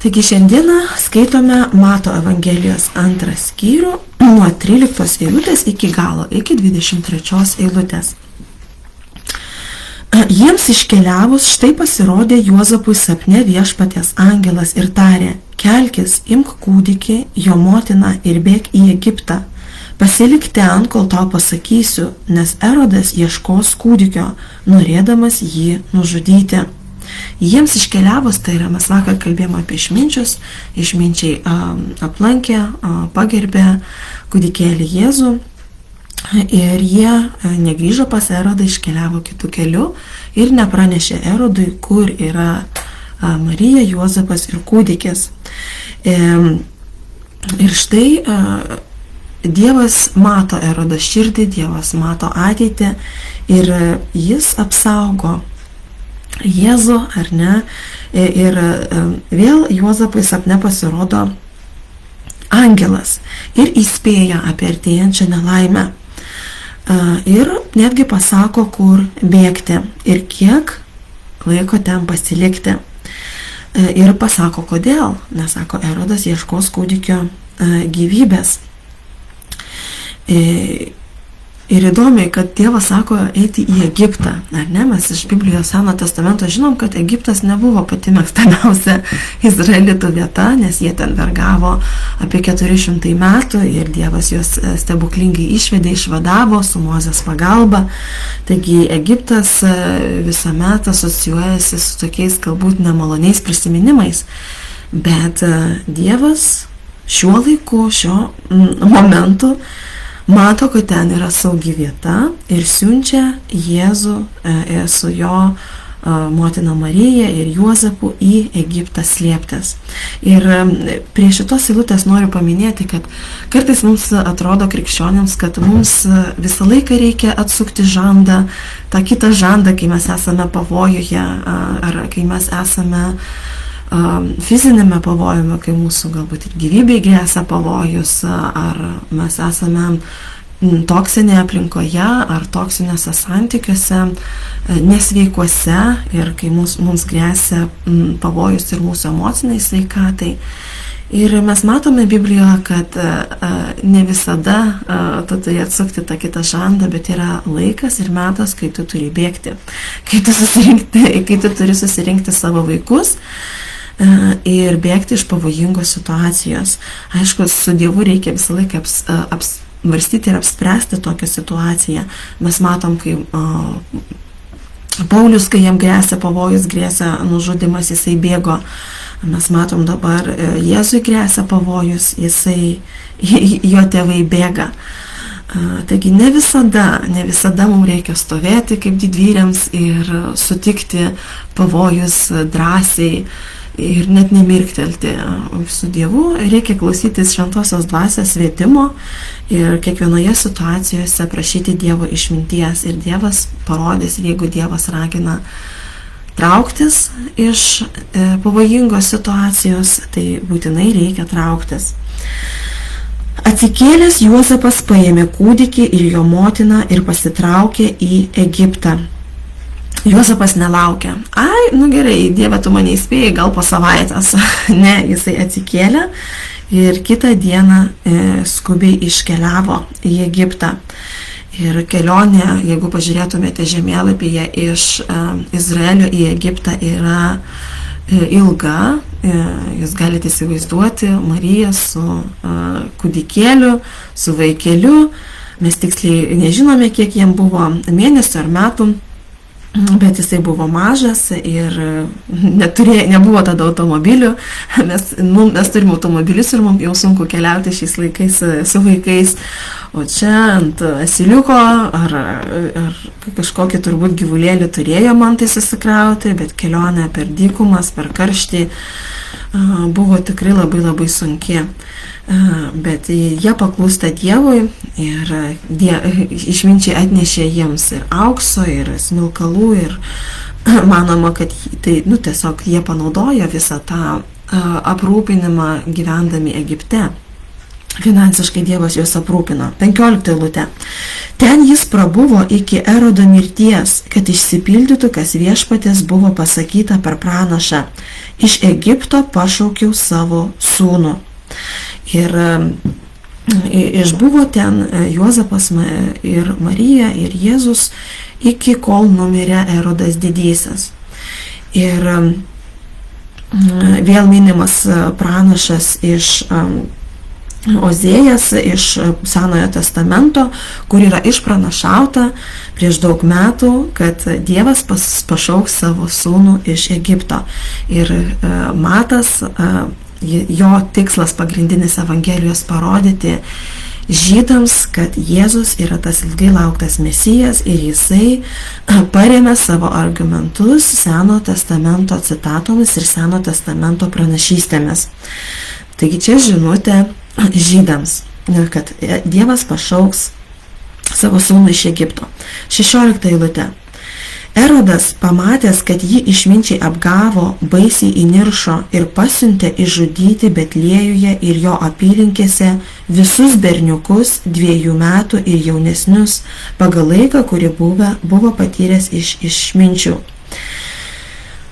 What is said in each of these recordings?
Taigi šiandieną skaitome Mato Evangelijos 2 skyrių nuo 13 eilutės iki galo, iki 23 eilutės. Jiems iškeliavus štai pasirodė Juozapui sapne viešpaties angelas ir tarė: kelkis, imk kūdikį, jo motiną ir bėk į Egiptą. Pasilik ten, kol tau pasakysiu, nes Erodas ieškos kūdikio, norėdamas jį nužudyti. Jiems iškeliavus, tai yra, mes vakar kalbėjome apie išminčius, išminčiai aplankė, pagerbė kūdikėlį Jėzų ir jie negrįžo pas Erodą, iškeliavo kitų kelių ir nepranešė Erodui, kur yra Marija, Juozapas ir kūdikis. Ir štai Dievas mato Erodo širdį, Dievas mato ateitį ir jis apsaugo Jėzų, ar ne? Ir vėl Juozapui sapne pasirodo angelas ir įspėja apie artėjančią nelaimę. Ir netgi pasako, kur bėgti ir kiek laiko ten pasilikti. Ir pasako, kodėl. Nes, sako, Erodas ieškos kūdikio gyvybės. Ir įdomiai, kad Dievas sako eiti į Egiptą. Ar ne? Mes iš Biblijos Seno testamento žinom, kad Egiptas nebuvo pati mėgstamiausia izraelitų vieta, nes jie ten vergavo apie 400 metų ir Dievas juos stebuklingai išvedė, išvadavo su Mozės pagalba. Taigi Egiptas visuomet asocijuojasi su tokiais galbūt nemaloniais prisiminimais. Bet Dievas šiuo laiku, šiuo momentu mato, kad ten yra saugi vieta ir siunčia Jėzų su jo motina Marija ir Juozapu į Egiptą slėptis. Ir prie šitos eilutės noriu paminėti, kad kartais mums atrodo krikščionims, kad mums visą laiką reikia atsukti žandą, tą kitą žandą, kai mes esame pavojuje ar kai mes esame fizinėme pavojime, kai mūsų galbūt ir gyvybei grėsia pavojus, ar mes esame toksinėje aplinkoje ar toksinėse santykiuose, nesveikuose ir kai mums grėsia pavojus ir mūsų emociniai sveikatai. Ir mes matome Biblijoje, kad ne visada tu turi atsukti tą kitą žandą, bet yra laikas ir metas, kai tu turi bėgti, kai tu turi susirinkti savo vaikus ir bėgti iš pavojingos situacijos. Aišku, su Dievu reikia visą laiką apsvarstyti ir apspręsti tokią situaciją. Mes matom, kai Paulius, kai jam grėsia pavojus, grėsia nužudymas, jisai bėgo. Mes matom dabar, Jėzui grėsia pavojus, jo tėvai bėga. Taigi ne visada mums reikia stovėti kaip didvyriams ir sutikti pavojus drąsiai ir net nemirktelti. Su Dievu reikia klausytis šventosios dvasios vedimo ir kiekvienoje situacijoje prašyti Dievo išminties. Ir Dievas parodys, jeigu Dievas ragina trauktis iš pavojingos situacijos, tai būtinai reikia trauktis. Atsikėlęs Juozapas paėmė kūdikį ir jo motiną ir pasitraukė į Egiptą. Juozapas nelaukia. Gerai, Dieve, tu mane įspėjai, gal po savaitės. Ne, jisai atsikėlė ir kitą dieną skubiai iškeliavo į Egiptą. Ir kelionė, jeigu pažiūrėtumėte žemėlapyje iš Izraelio į Egiptą, yra ilga. Jūs galite įsivaizduoti Mariją su kūdikėliu, su vaikeliu. Mes tiksliai nežinome, kiek jam buvo mėnesių ar metų, bet jisai buvo mažas ir nebuvo tada automobilių. Mes turime automobilius ir mums jau sunku keliauti šiais laikais su vaikais. O čia ant asiliuko ar kažkokį turbūt gyvulėlį turėjo man tai susikrauti, bet kelionė per dykumas, per karštį buvo tikrai labai labai sunki. Bet jie paklūsta Dievui ir išminčiai atnešė jiems ir aukso, ir smilkalų ir manoma, kad tai, tiesiog jie panaudojo visą tą aprūpinimą gyvendami Egipte. finansiškai Dievas juos aprūpino. 15 eilutė. Ten jis prabuvo iki Erodo mirties, kad išsipildytų, kas viešpaties buvo pasakyta per pranašą. Iš Egipto pašaukiau savo sūnų. Ir išbuvo ten Juozapas ir Marija ir Jėzus iki kol numirė Erodas didysis. Ir vėl minimas pranašas iš Ozėjas iš Senojo testamento, kur yra išpranašauta prieš daug metų, kad Dievas pašauks savo sūnų iš Egipto. Ir Matas, jo tikslas pagrindinis Evangelijos parodyti žydams, kad Jėzus yra tas ilgai lauktas Mesijas ir jisai paremė savo argumentus Seno testamento citatomis ir Seno testamento pranašystėmis. Taigi čia žinutė žydams, kad Dievas pašauks savo sūnų iš Egipto. 16 eilutė. Erodas, pamatęs, kad jį išminčiai apgavo, baisiai įniršo ir pasiuntė išžudyti Betliejuje ir jo apylinkėse visus berniukus 2 metų ir jaunesnius pagal laiką, kurį buvo patyręs iš išminčių.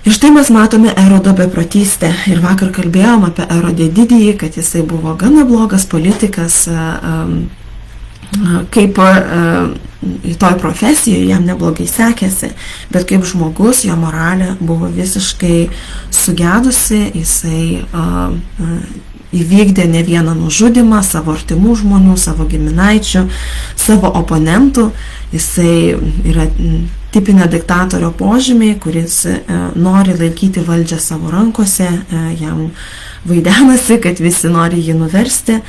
Ir štai mes matome Erodo beprotystę. Ir vakar kalbėjom apie Erodę didįjį, kad jisai buvo gana blogas politikas, kaip toj profesijoje jam neblogai sekėsi, bet kaip žmogus jo moralė buvo visiškai sugedusi, jisai įvykdė ne vieną nužudymą savo artimų žmonių, savo giminaičių, savo oponentų. Jisai yra tipinio diktatorio požymiai, kuris nori laikyti valdžią savo rankose, jam vaidenasi, kad visi nori jį nuversti.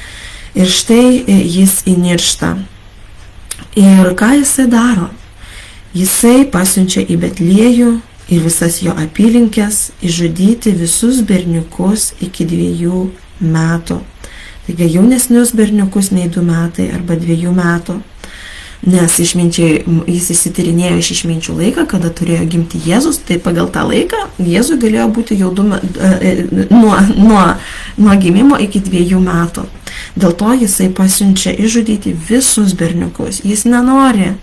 Ir štai jis įniršta. Ir ką jisai daro? Jisai pasiunčia į Betliejų ir visas jo apylinkės išžudyti visus berniukus iki 2 metų. Taigi jaunesnius berniukus nei 2 metai arba 2 metų. Nes išminčiai, jis įsityrinėjo iš išminčių laiką, kada turėjo gimti Jėzus, tai pagal tą laiką Jėzui galėjo būti jau nuo gimimo iki 2 metų. Dėl to jisai pasiunčia išžudyti visus berniukus. Jis nenori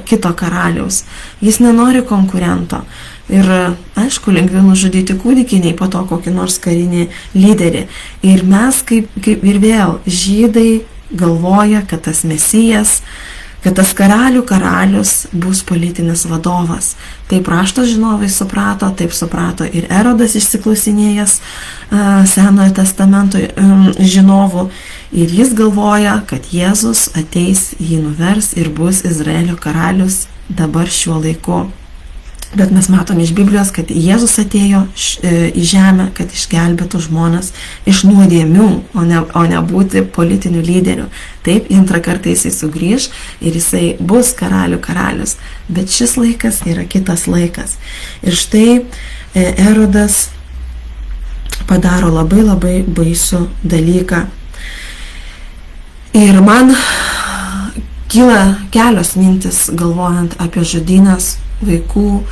kito karaliaus, jis nenori konkurento. Ir aišku, lengviau nužudyti kūdikį, nei po to kokį nors karinį lyderį. Ir mes kaip ir vėl žydai galvoja, kad tas Mesijas, kad tas karalius bus politinis vadovas. Taip rašto žinovai suprato, taip suprato ir Erodas išsiklausinėjęs Senojo testamento žinovų. Ir jis galvoja, kad Jėzus ateis, jį nuvers ir bus Izraelio karalius dabar šiuo laiku. Bet mes matome iš Biblijos, kad Jėzus atėjo į žemę, kad išgelbėtų žmones iš nuodėmių, o ne būti politiniu lyderiu. Taip, antrą kartą jisai sugrįž ir jisai bus karalius. Bet šis laikas yra kitas laikas. Ir štai Erodas padaro labai labai baisų dalyką. Ir man kyla kelios mintis galvojant apie žudynes vaikų,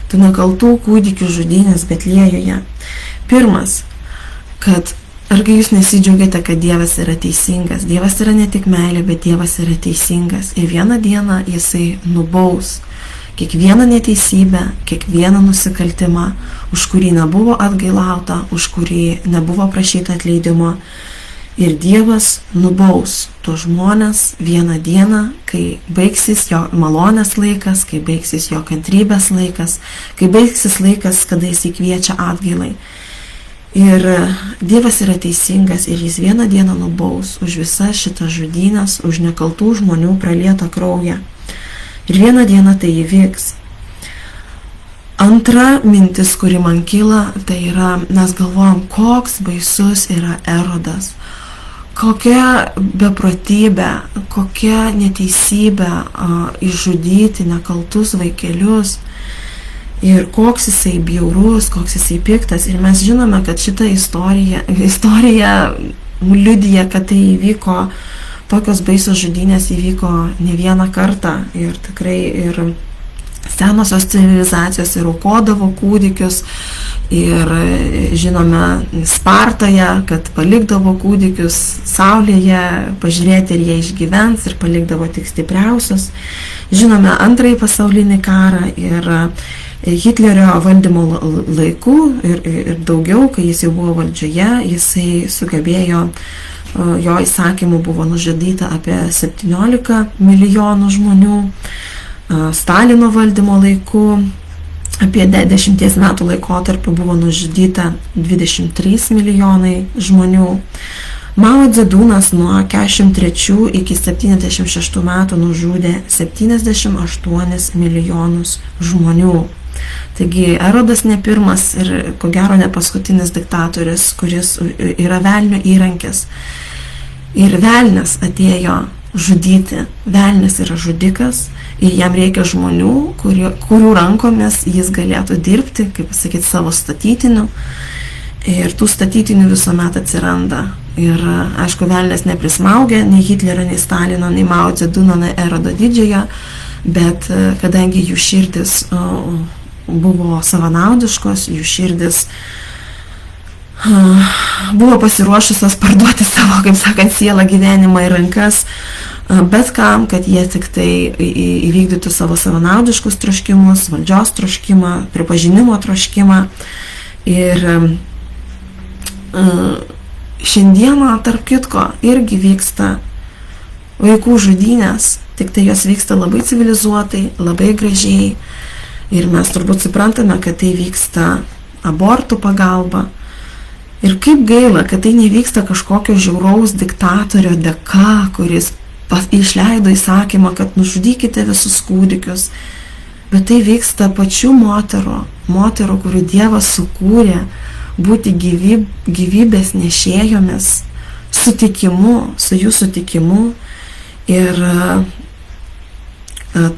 tų nekaltų kūdikių žudynės Betliejuje. Pirmas, kad argi jūs nesidžiaugiate, kad Dievas yra teisingas. Dievas yra ne tik meilė, bet Dievas yra teisingas. Ir vieną dieną jisai nubaus kiekvieną neteisybę, kiekvieną nusikaltimą, už kurį nebuvo atgailauta, už kurį nebuvo prašyta atleidimo. Ir Dievas nubaus tuos žmonės vieną dieną, kai baigsis jo malonės laikas, kai baigsis jo kantrybės laikas, kai baigsis laikas, kada jis įkviečia atgailai. Ir Dievas yra teisingas ir jis vieną dieną nubaus už visas šitas žudynės, už nekaltų žmonių pralietą kraują. Ir vieną dieną tai įvyks. Antra mintis, kuri man kyla, tai yra, mes galvojam, koks baisus yra Erodas. Kokia beprotybė, kokia neteisybė išžudyti nekaltus vaikelius ir koks jisai bjaurus, koks jisai piktas. Ir mes žinome, kad šita istorija liudija, kad tai įvyko, tokios baisios žudynės įvyko ne vieną kartą ir tikrai ir senosios civilizacijos ir aukodavo kūdikius Ir žinome Spartoje, kad palikdavo kūdikius saulėje, pažiūrėti, ar jie išgyvens, ir palikdavo tik stipriausius. Žinome Antrąjį pasaulinį karą ir Hitlerio valdymo laikų ir daugiau, kai jis jau buvo valdžioje, jisai sugebėjo, jo įsakymų buvo nužudyta apie 17 milijonų žmonių. Stalino valdymo laikų apie 10 metų laikotarpį buvo nužudyta 23 milijonai žmonių. Mao Dzedunas nuo 43 iki 76 metų nužudė 78 milijonus žmonių. Taigi Erodas ne pirmas ir ko gero ne paskutinis diktatorius, kuris yra velnio įrankis. Ir velnias atėjo žudyti. Velnis yra žudikas ir jam reikia žmonių, kurių rankomis jis galėtų dirbti, kaip pasakyti, savo statytinių. Ir tų statytinių visuomet atsiranda. Ir aišku, velnias neprismaugia nei Hitlerio, nei Stalino, nei Mao Dzeduno, nei Erodo didžiojo, bet kadangi jų širdis buvo savanaudiškos, jų širdis buvo pasiruošusios parduoti savo, kaip sakant, sielą, gyvenimą ir rankas bet kam, kad jie tik tai įvykdytų savo savanaudiškus troškimus, valdžios troškimą, pripažinimo troškimą. Ir šiandieną, tarp kitko, irgi vyksta vaikų žudynės, tik tai jos vyksta labai civilizuotai, labai gražiai. Ir mes turbūt suprantame, kad tai vyksta abortų pagalba. Ir kaip gaila, kad tai nevyksta kažkokio žiauraus diktatorių dėka, kuris išleido įsakymą, kad nužudykite visus kūdikius. Bet tai vyksta pačių moterų, kurių Dievas sukūrė būti gyvybės nešėjomis, sutikimu, su jų sutikimu. Ir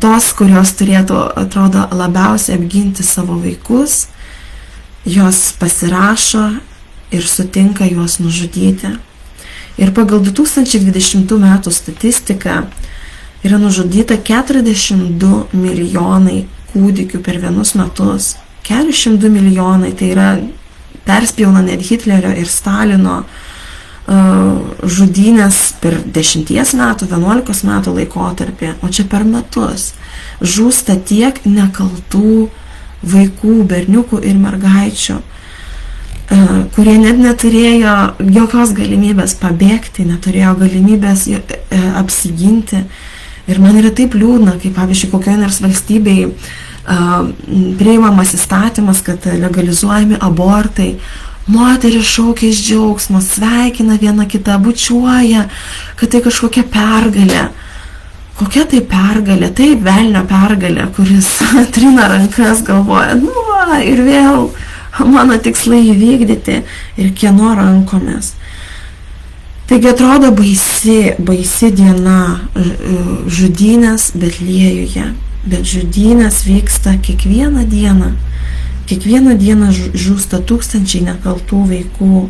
tos, kurios turėtų, atrodo, labiausiai apginti savo vaikus, jos pasirašo ir sutinka juos nužudyti. Ir pagal 2020 metų statistiką yra nužudyta 42 milijonai kūdikių per vienus metus. 402 milijonai, tai yra perspjauna net Hitlerio ir Stalino žudynės per 10 metų, 11 metų laikotarpį, o čia per metus žūsta tiek nekaltų vaikų, berniukų ir mergaičių, kurie net neturėjo jokios galimybės pabėgti, neturėjo galimybės apsiginti. Ir man yra taip liūdna, kaip pavyzdžiui, kokioje nors valstybėje priimamas įstatymas, kad legalizuojami abortai, moteris šaukia iš džiaugsmo, sveikina viena kitą, bučiuoja, kad tai kažkokia pergalė. Kokia tai pergalė? Tai velnio pergalė, kuris trina rankas, galvoja, ir vėl mano tikslai įvykdyti ir kieno rankomis. Taigi atrodo baisi diena žudynės Betliejuje, bet žudynės vyksta kiekvieną dieną. Kiekvieną dieną žūsta tūkstančiai nekaltų vaikų.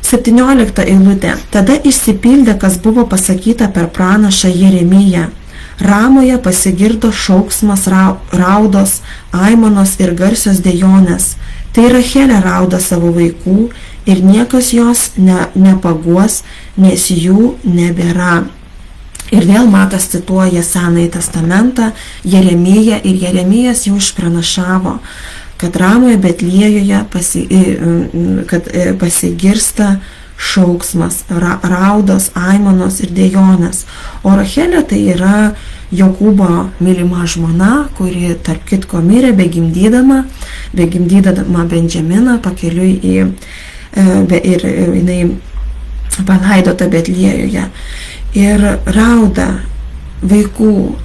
17 eilutė. Tada išsipildė, kas buvo pasakyta per pranašą Jeremiją. Ramoje pasigirdo šauksmas, raudos, aimanos ir garsios dejonės. Tai Rachelė rauda savo vaikų ir niekas jos nepaguos, nes jų nebėra. Ir vėl Matas cituoja Senąjį testamentą, Jeremiją, ir Jeremijas jau išpranašavo, kad Ramoje Betliejuje pasigirsta šauksmas, raudos, aimanos ir dejonės. O Rachelė tai yra Jokūbo mylima žmona, kuri tarp kitko mirė begimdydama Benjaminą pakeliui ir jinai palaidota Betliejuje. Ir rauda vaikų.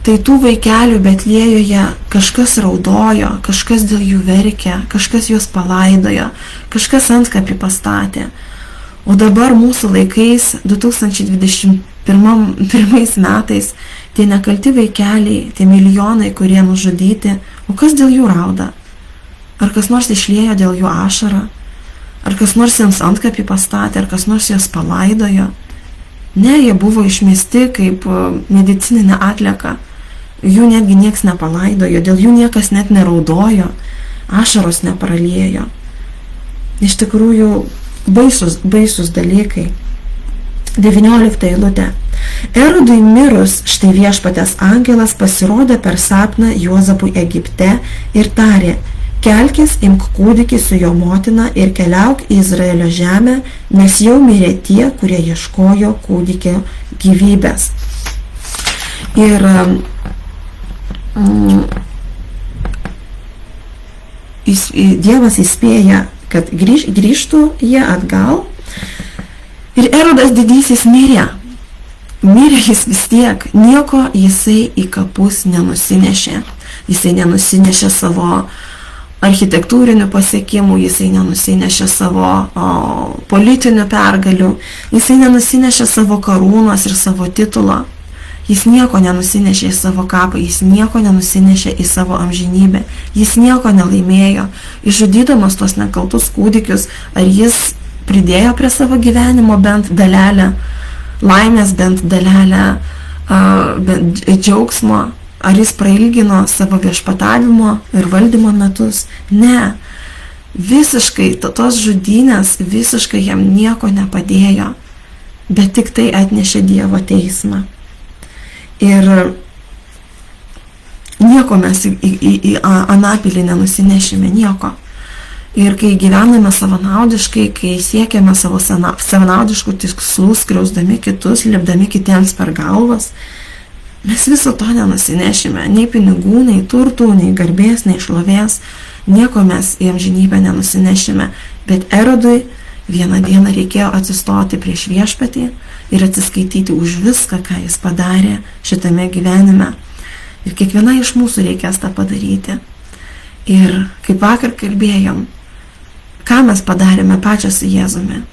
Tai tų vaikelių Betliejuje kažkas raudojo, kažkas dėl jų verkė, kažkas juos palaidojo, kažkas antkapį pastatė. O dabar mūsų laikais, 2021 metais, tie nekalti vaikeliai, tie milijonai, kurie nužudyti, o kas dėl jų rauda? Ar kas nors išliejo dėl jų ašarą? Ar kas nors jiems antkapį pastatė, ar kas nors juos palaidojo? Ne, jie buvo išmesti kaip medicininė atlieka. Jų netgi nieks nepalaidojo, dėl jų niekas net neraudojo. ašaros nepraliejo. Iš tikrųjų, baisus dalykai. 19 eilutė. Erodui mirus, štai viešpatės angelas pasirodė per sapną Juozapui Egipte ir tarė: kelkis, imk kūdikį su jo motina ir keliauk į Izraelio žemę, nes jau mirė tie, kurie ieškojo kūdikio gyvybės. Ir Dievas įspėja, kad grįžtų jie atgal. Ir Erodas didysis mirė. Mirė jis vis tiek. Nieko jisai į kapus nenusinešė. Jisai nenusinešė savo architektūrinių pasiekimų, jisai nenusinešė savo politinių pergalių, jisai nenusinešė savo karūnos ir savo titulo. Jis nieko nenusinešė į savo kapą, jis nieko nenusinešė į savo amžinybę, jis nieko nelaimėjo. Išžudydamas tuos nekaltus kūdikius, ar jis pridėjo prie savo gyvenimo bent dalelę laimės, bent dalelę džiaugsmo, ar jis prailgino savo viešpatavimo ir valdymo metus? Ne. Visiškai tos žudynės visiškai jam nieko nepadėjo, bet tik tai atnešė Dievo teismą. Ir nieko mes į anapilį nenusinešime, nieko. Ir kai gyvename savanaudiškai, kai siekiame savo savanaudiškų tikslų, skriausdami kitus, lipdami kitiems per galvas, mes viso to nenusinešime. Nei pinigų, nei turtų, nei garbės, nei šlovės. Nieko mes į amžinybę nenusinešime. Bet Erodui vieną dieną reikėjo atsistoti prieš viešpatį ir atsiskaityti už viską, ką jis padarė šitame gyvenime. Ir kiekviena iš mūsų reikės tą padaryti. Ir kaip vakar kalbėjom, ką mes padarėme pačią su Jėzumi?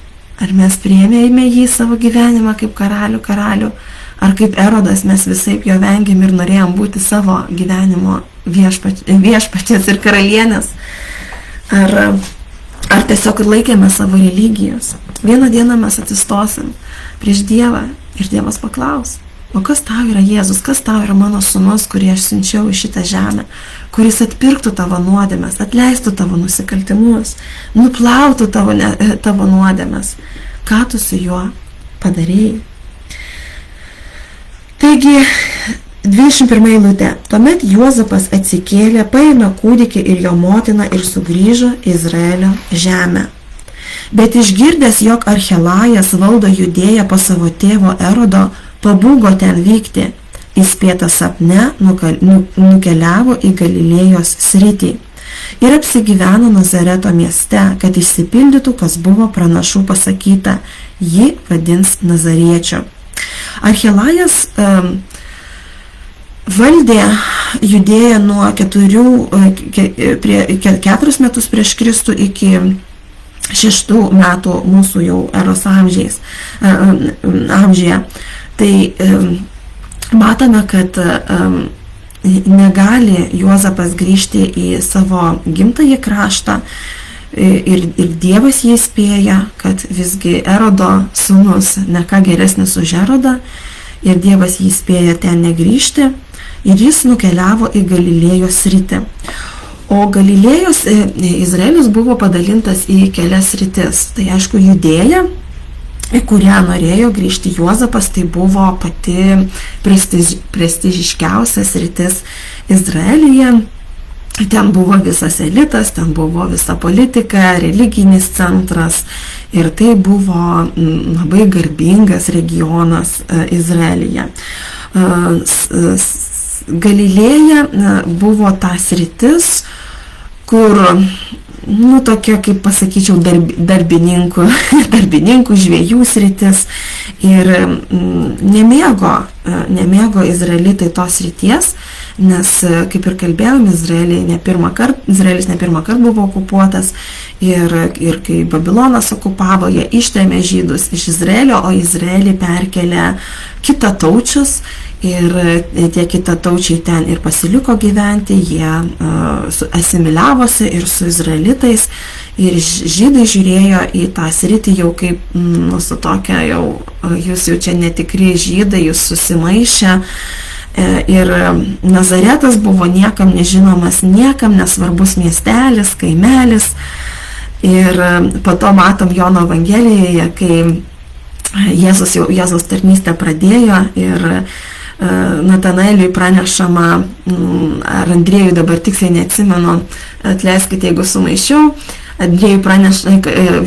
Ar mes priėmėme jį savo gyvenimą kaip karalių, ar kaip Erodas mes visaip jo vengėm ir norėjom būti savo gyvenimo viešpačias ir karalienės? Ar tiesiog laikėme savo religijos? Vieną dieną mes atsistosim prieš Dievą ir Dievas paklaus: o kas tau yra Jėzus, kas tau yra mano sūnus, kurį aš siunčiau į šitą žemę, kuris atpirktų tavo nuodėmes, atleistų tavo nusikaltimus, nuplautų tavo nuodėmes. Ką tu su juo padarėjai? Taigi, 21 eilutė. Tuomet Juozapas atsikėlė, paėmė kūdikį ir jo motiną ir sugrįžo į Izraelio žemę. Bet išgirdęs, jog Archelajas valdo Judėją po savo tėvo Erodo, pabūgo ten vykti. Įspėtas sapne nukeliavo į Galilėjos sritį ir apsigyveno Nazareto mieste, kad išsipildytų, kas buvo pranašų pasakyta: jį vadins Nazariečiu. Archelajas valdė Judėją nuo 4 metus prieš Kristų iki 6 metų mūsų jau eros amžiuje. Tai matome, kad negali Juozapas grįžti į savo gimtąjį kraštą ir Dievas jį įspėja, kad visgi Erodo sūnus ne ką geresnis už Erodą, ir Dievas jį įspėja ten negrįžti, ir jis nukeliavo į Galilėjos sritį. O Galilėjos Izraelis buvo padalintas į kelias sritis. Tai aišku, Judėja, į kurią norėjo grįžti Juozapas, tai buvo pati prestižiškiausia sritis Izraelyje. Ten buvo visas elitas, ten buvo visa politika, religinis centras, ir tai buvo labai garbingas regionas Izraelyje. Galilėja buvo ta sritis, kur, tokia, kaip pasakyčiau, darbininkų, žvejų sritis, ir nemėgo izraelitai tos srities, nes, kaip ir kalbėjom, Izraelis ne pirmą kartą buvo okupuotas, ir kai Babilonas okupavo, jie ištrėmė žydus iš Izraelio, o Izraelį perkelė kitataučius. Ir tie kitataučiai ten ir pasiliko gyventi, jie asimiliavosi ir su izraelitais, ir žydai žiūrėjo į tą sritį jau kaip su tokia, jūs jau čia netikri žydai, jūs susimaišę, Ir Nazaretas buvo niekam nežinomas, niekam nesvarbus miestelis, kaimelis. Ir po to matom Jono Evangelijoje, kai Jėzaus tarnystę pradėjo ir Natanaeliui pranešama, ar Andriejui, dabar tiksliai neatsimenu, atleiskite, jeigu sumaišiau, Andriejui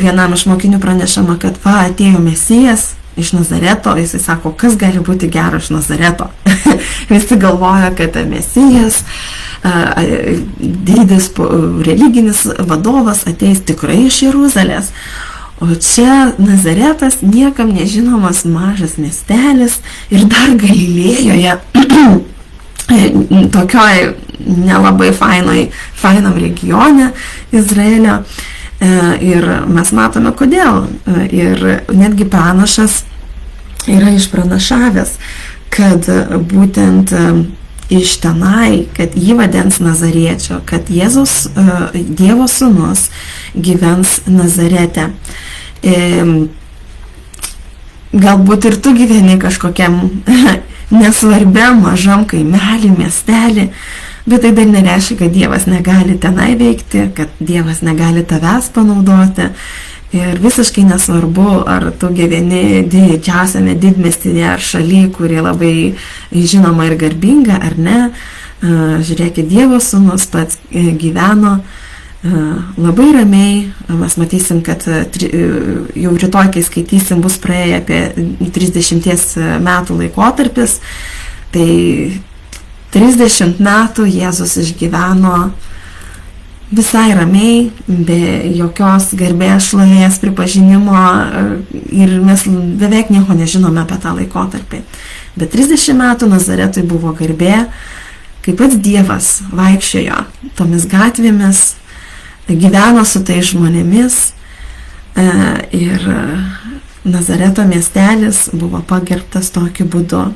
vienam iš mokinių pranešama, kad atėjo Mesijas iš Nazareto, jisai sako, kas gali būti gero iš Nazareto. Visi galvoja, kad Mesijas, didis religinis vadovas ateis tikrai iš Jeruzalės. O čia Nazaretas, niekam nežinomas mažas miestelis ir dar Galilėjoje, tokioj nelabai fainam regione Izraelio. Ir mes matome, kodėl. Ir netgi pranašas yra išpranašavęs, kad būtent iš tenai, kad jį vadins Nazariečio, kad Jėzus, Dievo sūnus, gyvens Nazarete. Galbūt ir tu gyveni kažkokiam nesvarbiam, mažam kaimelį, miestelį, bet tai dar nereiškia, kad Dievas negali tenai veikti, kad Dievas negali tavęs panaudoti. Ir visiškai nesvarbu, ar tu gyveni didžiausiame didmiestyje ar šaly, kuri labai žinoma ir garbinga, ar ne. Žiūrėkit, Dievo sūnus pats gyveno labai ramiai. Mes matysim, kad jau rytoj, kai skaitysim, bus praėję apie 30 metų laikotarpis. Tai 30 metų Jėzus išgyveno visai ramiai, be jokios garbės, šlovės, pripažinimo, ir mes beveik nieko nežinome apie tą laikotarpį. Bet 30 metų Nazaretui buvo garbė, kaip pats Dievas vaikščiojo tomis gatvėmis, gyveno su tais žmonėmis, ir Nazareto miestelis buvo pagerbtas tokiu būdu.